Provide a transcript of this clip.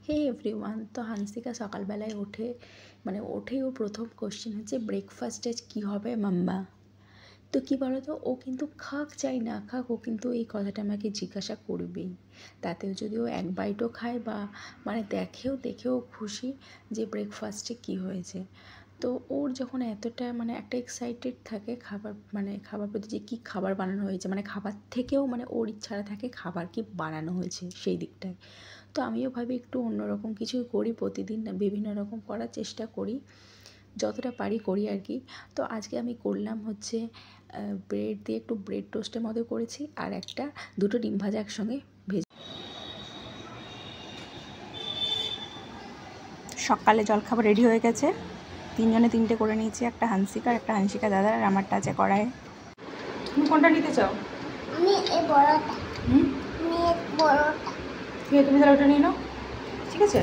হে everyone, তো হানসিকা সকালবেলায় ওঠে ওঠেই ওর প্রথম কোশ্চেন হচ্ছে ব্রেকফাস্টে কী হবে মাম্মা। তো কী বলো তো, ও কিন্তু খাক চাই না খাক, ও কিন্তু এই কথাটা আমাকে জিজ্ঞাসা করবেই। তাতেও যদি ও এক বাইটও খায় বা দেখেও খুশি যে ব্রেকফাস্টে কী হয়েছে। তো ওর যখন এতটা একটা এক্সাইটেড থাকে খাবার প্রতি, যে কী খাবার বানানো হয়েছে, খাবার থেকেও ওর ইচ্ছাটা থাকে খাবার কি বানানো হয়েছে সেই দিকটায়। তো আমিও ভাবি একটু অন্যরকম কিছু করি, প্রতিদিন বিভিন্ন রকম করার চেষ্টা করি, যতটা পারি করি আর কি। তো আজকে আমি করলাম হচ্ছে ব্রেড দিয়ে একটু ব্রেড টোস্টের মতো করেছি, আর দুটো ডিম ভাজা একসঙ্গে ভেজে। সকালে জলখাবার রেডি হয়ে গেছে, তিনজনে তিনটে করে নিয়েছি, একটা হানসিকা দাদার আর আমারটা আছে কড়াইয়ে। তুমি কোনটা নিতে চাও? আমি এই বড়টা। আমি এই বড়টা। তুমি তাহলে ওটা নিয়ে নাও, ঠিক আছে?